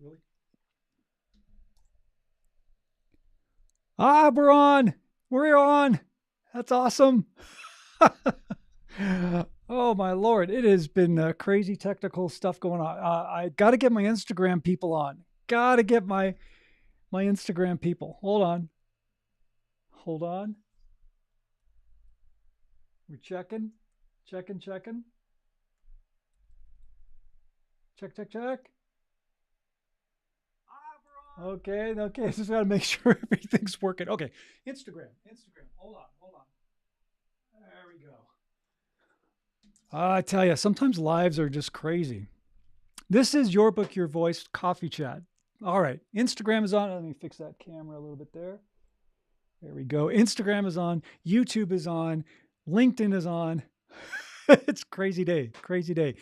Really? Ah, we're on. We're on. That's awesome. Oh my Lord. It has been crazy technical stuff going on. I got to get my Instagram people on. Got to get my Instagram people. Hold on. Hold on. We're checking. Checking, checking. Check, check, check. Okay, okay. Just got to make sure everything's working. Okay. Instagram. Hold on, hold on. There we go. I tell you, sometimes lives are just crazy. This is Your Book, Your Voice coffee chat. All right. Instagram is on. Let me fix that camera a little bit there. There we go. Instagram is on. YouTube is on. LinkedIn is on. It's crazy day. Crazy day.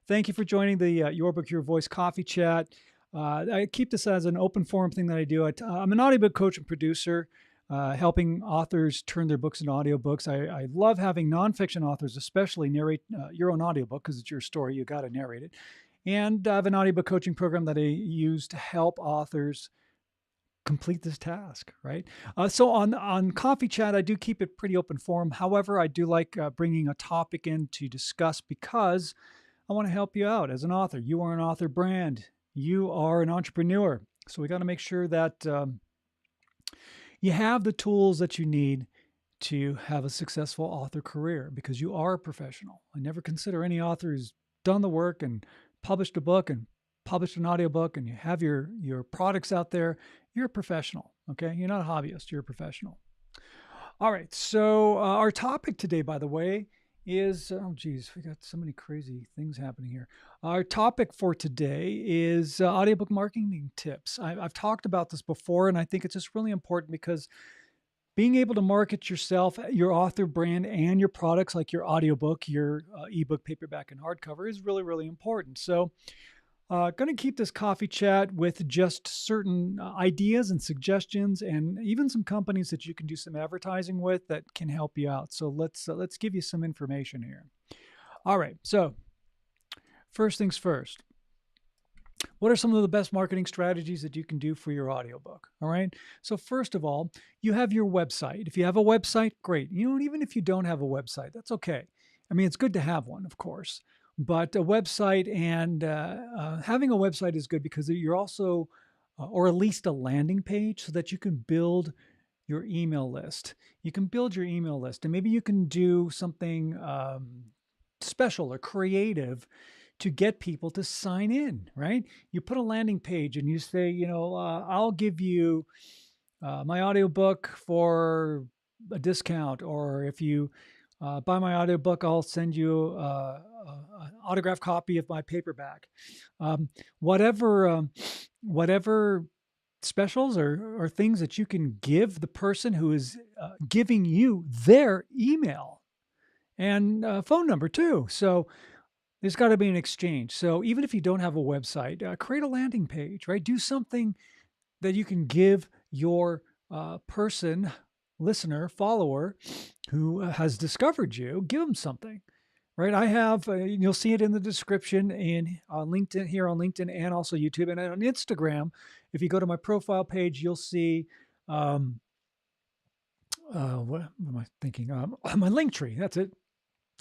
Thank you for joining the Your Book, Your Voice coffee chat. I keep this as an open forum thing that I do. I'm an audiobook coach and producer, helping authors turn their books into audiobooks. I love having nonfiction authors, especially narrate your own audiobook because it's your story. You got to narrate it. And I have an audiobook coaching program that I use to help authors complete this task, right? So on Coffee Chat, I do keep it pretty open forum. However, I do like bringing a topic in to discuss because I want to help you out as an author. You are an author brand. You are an entrepreneur. So we got to make sure that you have the tools that you need to have a successful author career because you are a professional. I never consider any author who's done the work and published a book and published an audiobook and you have your products out there. You're a professional. Okay, you're not a hobbyist, you're a professional. All right, so our topic today, by the way, is oh geez, we got so many crazy things happening here. Our topic for today is audiobook marketing tips. I've talked about this before, and I think it's just really important because being able to market yourself, your author brand, and your products like your audiobook, your ebook, paperback, and hardcover is really, really important. So going to keep this coffee chat with just certain ideas and suggestions, and even some companies that you can do some advertising with that can help you out. So let's give you some information here. All right. So first things first. What are some of the best marketing strategies that you can do for your audiobook? All right. So first of all, you have your website. If you have a website, great. You know, even if you don't have a website, that's okay. I mean, it's good to have one, of course. But a website and having a website is good because you're also, or at least a landing page, so that you can build your email list. You can build your email list, and maybe you can do something special or creative to get people to sign in, right? You put a landing page and you say, you know, I'll give you my audiobook for a discount, or if you buy my audiobook, I'll send you an autographed copy of my paperback. Whatever specials or things that you can give the person who is giving you their email and phone number too. So there's got to be an exchange. So even if you don't have a website, create a landing page, right? Do something that you can give your person, listener, follower who has discovered you, give them something, right? I have, you'll see it in the description in LinkedIn, here on LinkedIn and also YouTube. And on Instagram, if you go to my profile page, you'll see, what am I thinking? My link tree, that's it.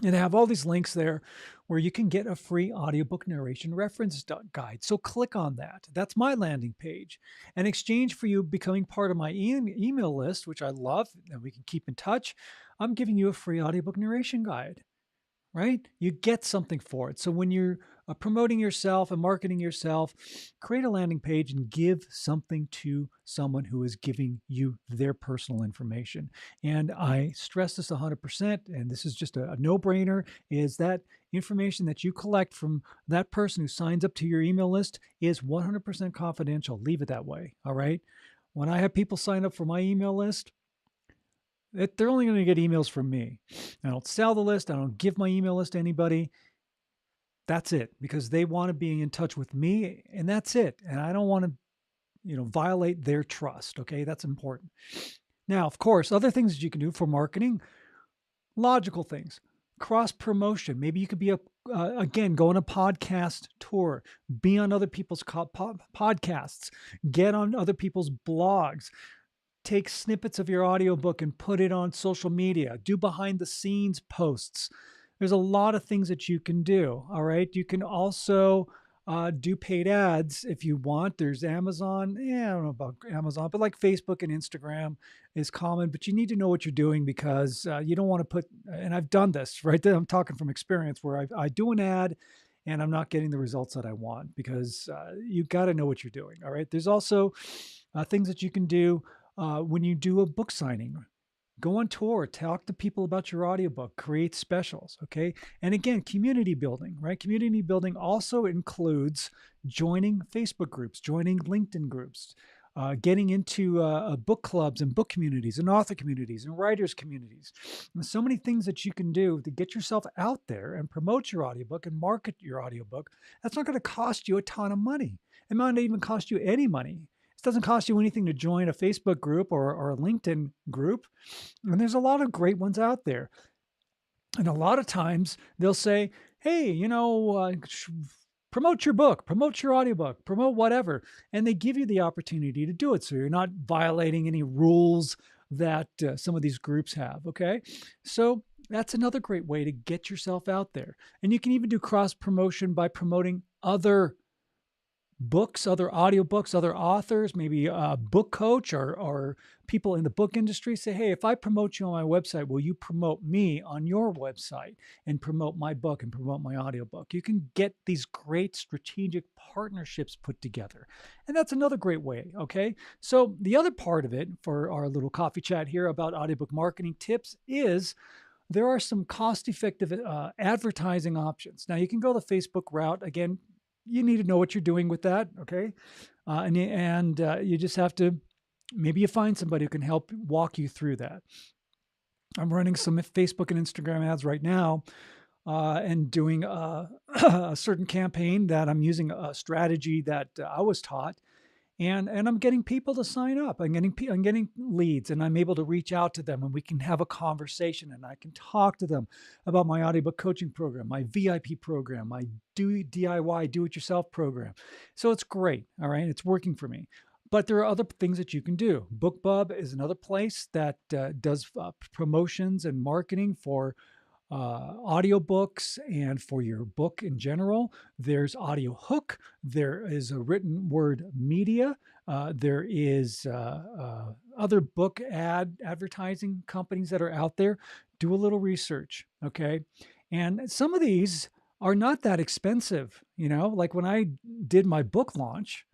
And I have all these links there where you can get a free audiobook narration reference guide. So click on that. That's my landing page. In exchange for you becoming part of my email list, which I love, and we can keep in touch, I'm giving you a free audiobook narration guide, right? You get something for it. So when you're promoting yourself and marketing yourself, create a landing page and give something to someone who is giving you their personal information. And I stress this 100%, and this is just a no-brainer, is that information that you collect from that person who signs up to your email list is 100% confidential. Leave it that way, all right? When I have people sign up for my email list, they're only going to get emails from me. I don't sell the list. I don't give my email list to anybody. That's it, because they want to be in touch with me, and that's it. And I don't want to, violate their trust. Okay, that's important. Now, of course, other things that you can do for marketing, logical things, cross promotion. Maybe you could be a again, go on a podcast tour, be on other people's podcasts, get on other people's blogs, take snippets of your audiobook and put it on social media, do behind the scenes posts. There's a lot of things that you can do. All right. You can also do paid ads if you want. There's Amazon. Yeah, I don't know about Amazon, but like Facebook and Instagram is common, but you need to know what you're doing because you don't want to put, and I've done this, right? I'm talking from experience where I do an ad and I'm not getting the results that I want because you got to know what you're doing. All right. There's also things that you can do when you do a book signing. Go on tour, talk to people about your audiobook, create specials, okay? And again, community building, right? Community building also includes joining Facebook groups, joining LinkedIn groups, getting into book clubs and book communities and author communities and writers communities. There's so many things that you can do to get yourself out there and promote your audiobook and market your audiobook. That's not going to cost you a ton of money. It might not even cost you any money. It doesn't cost you anything to join a Facebook group or a LinkedIn group. And there's a lot of great ones out there. And a lot of times they'll say, hey, promote your book, promote your audiobook, promote whatever. And they give you the opportunity to do it. So you're not violating any rules that some of these groups have. Okay. So that's another great way to get yourself out there. And you can even do cross promotion by promoting other books, other audiobooks, other authors, maybe a book coach or people in the book industry. Say, hey, if I promote you on my website, will you promote me on your website and promote my book and promote my audiobook? You can get these great strategic partnerships put together. And that's another great way, okay? So the other part of it for our little coffee chat here about audiobook marketing tips is there are some cost-effective advertising options. Now, you can go the Facebook route. Again, you need to know what you're doing with that, okay? And you just have to, maybe you find somebody who can help walk you through that. I'm running some Facebook and Instagram ads right now and doing a certain campaign that I'm using a strategy that I was taught. And I'm getting people to sign up. I'm getting leads, and I'm able to reach out to them, and we can have a conversation, and I can talk to them about my audiobook coaching program, my VIP program, my DIY do-it-yourself program. So it's great. All right, it's working for me. But there are other things that you can do. BookBub is another place that does promotions and marketing for audiobooks and for your book in general. There's Audiohook. There is a written word media. There is other book advertising companies that are out there. Do a little research, okay? And some of these are not that expensive, like when I did my book launch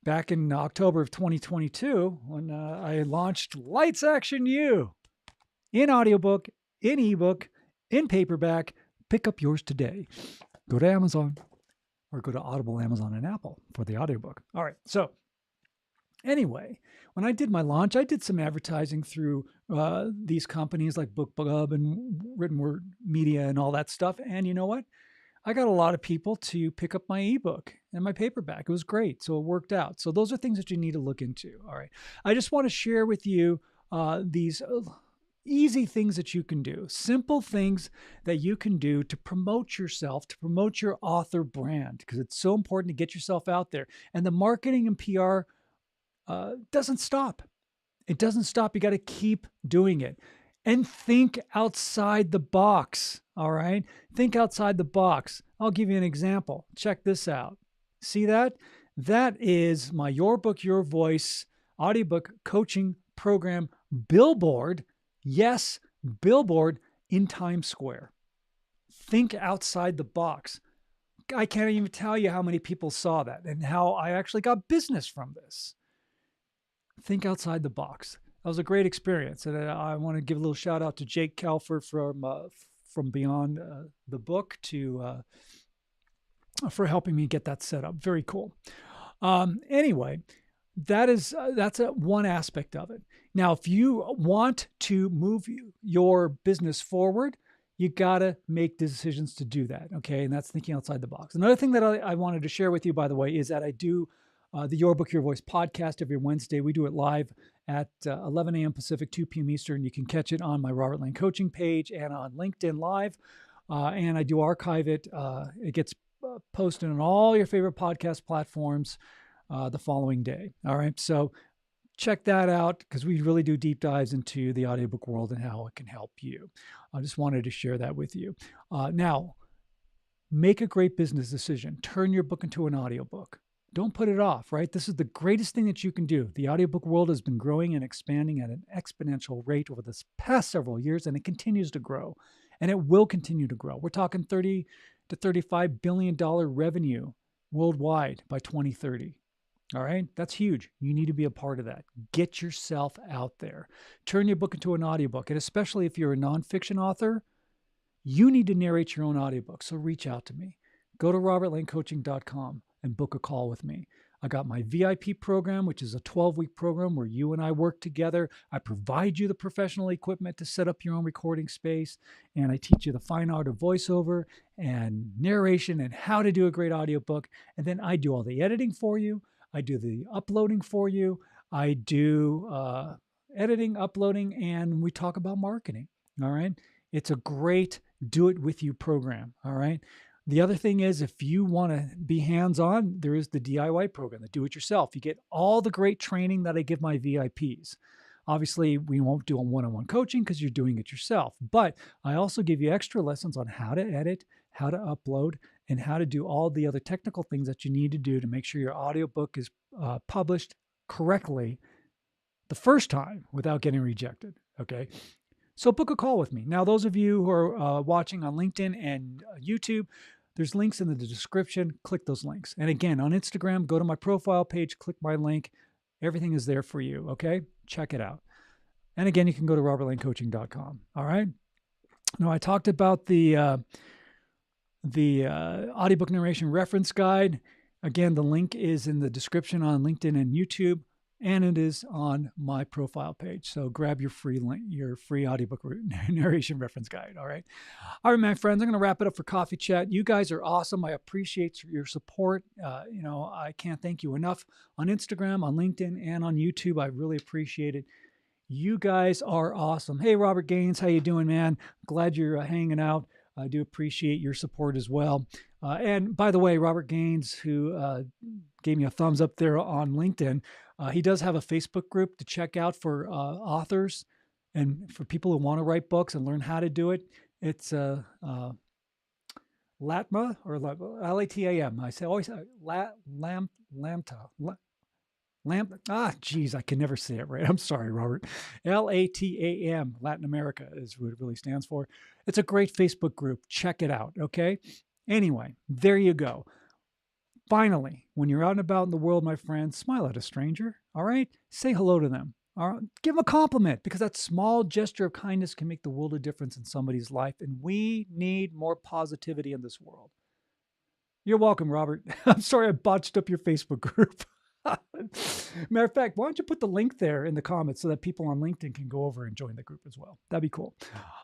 back in October of 2022, when I launched Lights Action U in audiobook, in ebook, in paperback. Pick up yours today. Go to Amazon or go to Audible, Amazon, and Apple for the audiobook. All right. So anyway, when I did my launch, I did some advertising through these companies like BookBub and Written Word Media and all that stuff. And you know what? I got a lot of people to pick up my ebook and my paperback. It was great. So it worked out. So those are things that you need to look into. All right. I just want to share with you these easy things that you can do, simple things that you can do to promote yourself, to promote your author brand, because it's so important to get yourself out there. And the marketing and PR doesn't stop. It doesn't stop. You got to keep doing it. And think outside the box, all right? Think outside the box. I'll give you an example. Check this out. See that? That is my Your Book, Your Voice audiobook coaching program billboard. Yes, billboard in Times Square. Think outside the box. I can't even tell you how many people saw that and how I actually got business from this. Think outside the box. That was a great experience. And I want to give a little shout out to Jake Kalfer from Beyond the Book for helping me get that set up. Very cool. Anyway, that's one aspect of it. Now, if you want to move your business forward, you got to make decisions to do that. Okay. And that's thinking outside the box. Another thing that I wanted to share with you, by the way, is that I do the Your Book, Your Voice podcast every Wednesday. We do it live at 11 a.m. Pacific, 2 p.m. Eastern. You can catch it on my Robert Lane coaching page and on LinkedIn Live. and I do archive it. It gets posted on all your favorite podcast platforms the following day. All right. So check that out because we really do deep dives into the audiobook world and how it can help you. I just wanted to share that with you. Now, make a great business decision. Turn your book into an audiobook. Don't put it off, right? This is the greatest thing that you can do. The audiobook world has been growing and expanding at an exponential rate over this past several years, and it continues to grow, and it will continue to grow. We're talking $30 to $35 billion revenue worldwide by 2030. All right, that's huge. You need to be a part of that. Get yourself out there. Turn your book into an audiobook, and especially if you're a nonfiction author, you need to narrate your own audiobook. So reach out to me. Go to robertlanecoaching.com and book a call with me. I got my VIP program, which is a 12-week program where you and I work together. I provide you the professional equipment to set up your own recording space, and I teach you the fine art of voiceover and narration and how to do a great audiobook. And then I do all the editing for you. I do the uploading for you. I do editing, uploading, and we talk about marketing. All right. It's a great do it with you program. All right. The other thing is, if you want to be hands-on, there is the DIY program, the do-it-yourself. You get all the great training that I give my VIPs. Obviously, we won't do a one-on-one coaching because you're doing it yourself. But I also give you extra lessons on how to edit, how to upload, and how to do all the other technical things that you need to do to make sure your audiobook is published correctly the first time without getting rejected. Okay. So book a call with me. Now, those of you who are watching on LinkedIn and YouTube, there's links in the description. Click those links. And again, on Instagram, go to my profile page, click my link. Everything is there for you. Okay. Check it out. And again, you can go to robertlanecoaching.com. All right. Now, I talked about the audiobook narration reference guide. Again, the link is in the description on LinkedIn and YouTube, and it is on my profile page. So grab your free link, your free audiobook narration reference guide. All right. All right, my friends, I'm going to wrap it up for Coffee Chat. You guys are awesome. I appreciate your support. I can't thank you enough on Instagram, on LinkedIn, and on YouTube. I really appreciate it. You guys are awesome. Hey, Robert Gaines, how you doing, man? Glad you're hanging out. I do appreciate your support as well. And by the way, Robert Gaines, who gave me a thumbs up there on LinkedIn, he does have a Facebook group to check out for authors and for people who want to write books and learn how to do it. It's LATMA or LATAM. I say always Lambda. Geez, I can never say it right. I'm sorry, Robert. LATAM, Latin America is what it really stands for. It's a great Facebook group. Check it out, okay? Anyway, there you go. Finally, when you're out and about in the world, my friends, smile at a stranger, all right? Say hello to them. All right? Give them a compliment, because that small gesture of kindness can make the world a difference in somebody's life, and we need more positivity in this world. You're welcome, Robert. I'm sorry I botched up your Facebook group. Matter of fact, why don't you put the link there in the comments so that people on LinkedIn can go over and join the group as well? That'd be cool.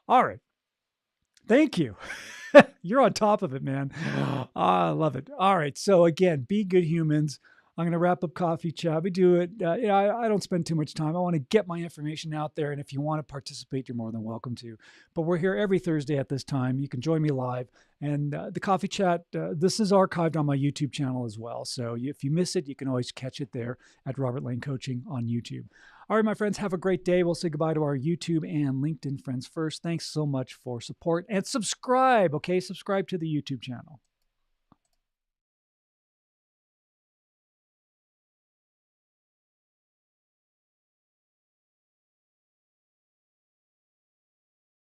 All right. Thank you. You're on top of it, man. I love it. All right. So again, be good humans. I'm going to wrap up Coffee Chat. We do it. I don't spend too much time. I want to get my information out there. And if you want to participate, you're more than welcome to. But we're here every Thursday at this time. You can join me live. And the Coffee Chat, this is archived on my YouTube channel as well. So if you miss it, you can always catch it there at Robert Lane Coaching on YouTube. All right, my friends, have a great day. We'll say goodbye to our YouTube and LinkedIn friends first. Thanks so much for support. And subscribe, okay? Subscribe to the YouTube channel.